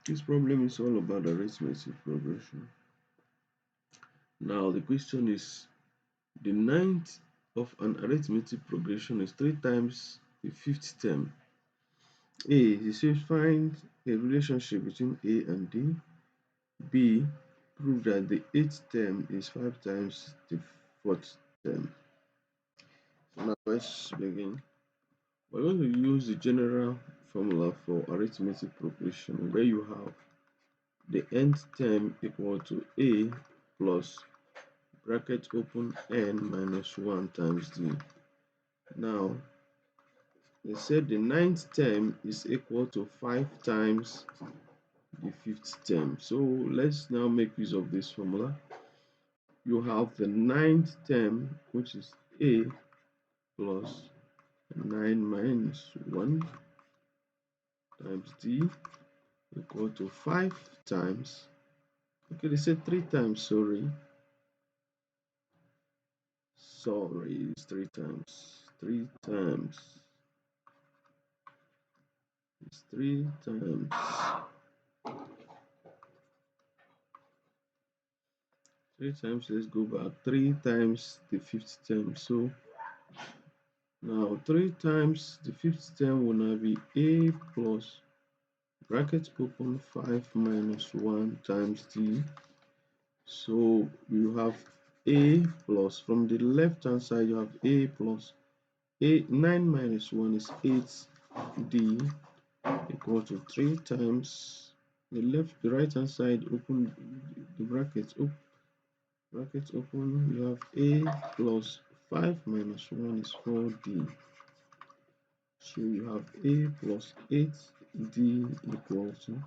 This problem is all about arithmetic progression. Now the question is, the ninth of an arithmetic progression is 3 times the fifth term. A, it says find a relationship between A and D. B, prove that the eighth term is 5 times the fourth term. So now let's begin. We're going to use the general formula for arithmetic progression where you have the nth term equal to A plus bracket open n minus 1 times D. Now, they said the ninth term is equal to 5 times the fifth term. So let's now make use of this formula. You have the ninth term, which is A plus 9 minus 1 times D equal to 5 times. Okay, they said 3 times, sorry. Sorry, it's 3 times. 3 times. It's 3 times. 3 times, let's go back. 3 times the fifth term. So now 3 times the fifth term will now be A plus bracket open 5 minus 1 times D. So you have A plus, from the left hand side you have A plus 9 minus 1 is 8D equal to 3 times the right hand side, open the brackets, open, you have A plus 5 minus 1 is 4D. So you have A plus 8D equal to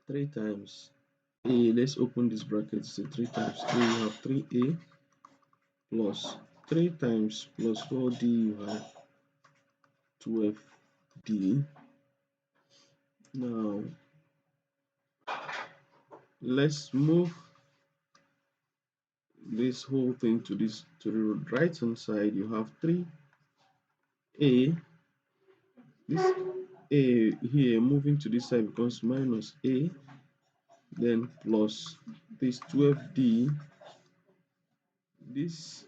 3 times A. Let's open this bracket, so 3 times A, you have 3A plus 3 times plus 4D, you have 12D. Now let's move this whole thing to the right hand side. You have 3A, this A here moving to this side becomes minus A, then plus this 12D, this,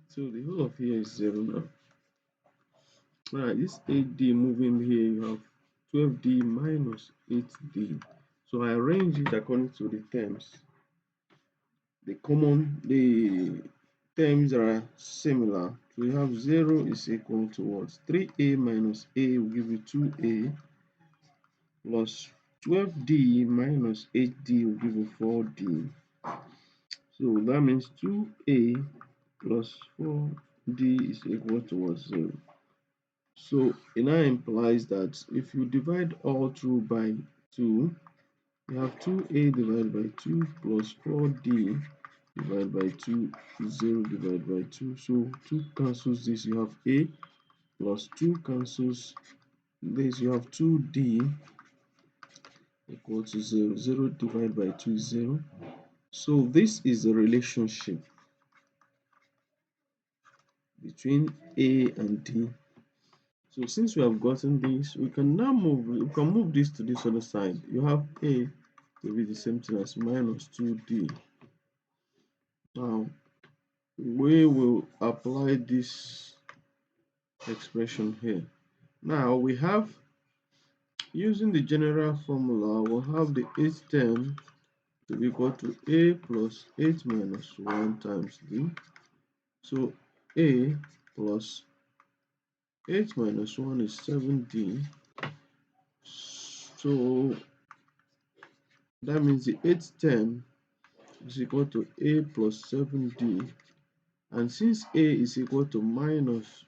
so the whole of here is 0 now. Alright, this 8D moving here, you have 12D minus 8D. So I arrange it according to the terms. The terms are similar. So we have 0 is equal to what? 3A minus A will give you 2A plus 12D minus 8D will give you 4D. So that means 2A plus 4D is equal to what? 0. So it now implies that if you divide all through by 2, you have 2A divided by 2 plus 4D divided by 2 is 0 divided by 2. So 2 cancels this, you have A plus 2 cancels this, you have 2D equal to 0. 0 divided by 2 is 0. So this is the relationship between A and D. So since we have gotten this, we can now move this to this other side. You have A to be the same thing as minus 2D. Now we will apply this expression here. Now we have, using the general formula, we'll have the eighth term to be equal to A plus 8 minus 1 times D. So A plus 8 minus 1 is 7D. So that means the eighth term is equal to A plus 7D. And since A is equal to minus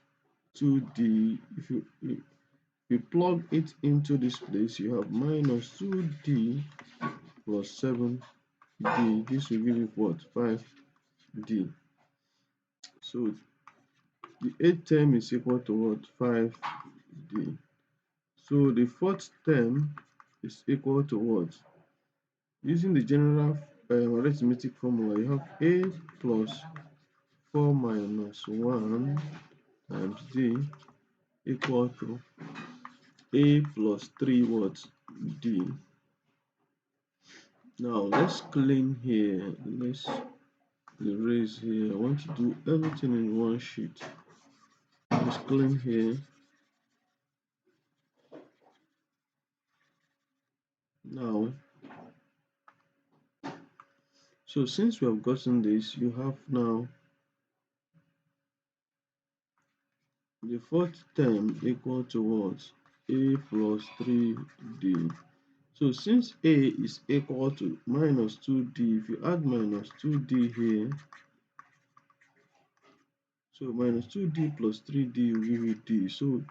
2D, if you plug it into this place, you have minus 2D plus 7D. This will give you what? 5D. So the eighth term is equal to what? 5D. So the fourth term is equal to what? Using the general arithmetic formula, you have A plus 4 minus 1 times D equal to A plus 3 what? D. Now let's clean here. Let's erase here. I want to do everything in one sheet. Let's clean here. Now, so since we have gotten this, you have now the fourth term equal to what? A plus 3D. So since A is equal to minus 2D, if you add minus 2D here, so minus 2D plus 3D will give you D. So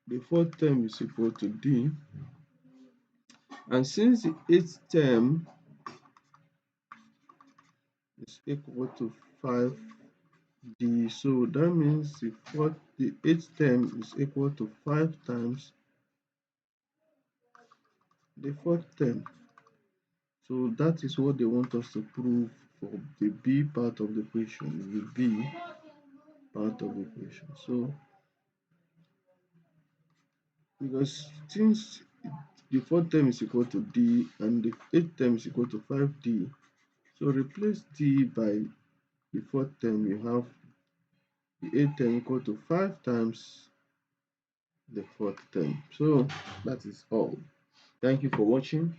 the fourth term is equal to D. And since the eighth term is equal to 5D, so that means the eighth term is equal to 5 times the fourth term. So that is what they want us to prove for the B part of the equation, the B part of the equation. So because since the fourth term is equal to D and the eighth term is equal to 5D, so replace D by the fourth term, you have the eighth term equal to 5 times the fourth term. So that is all. Thank you for watching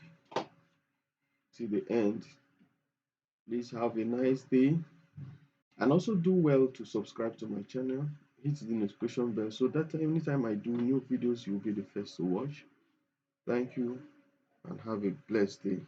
till the end. Please have a nice day, and also do well to subscribe to my channel. Hit the notification bell so that anytime I do new videos, you'll be the first to watch. Thank you and have a blessed day.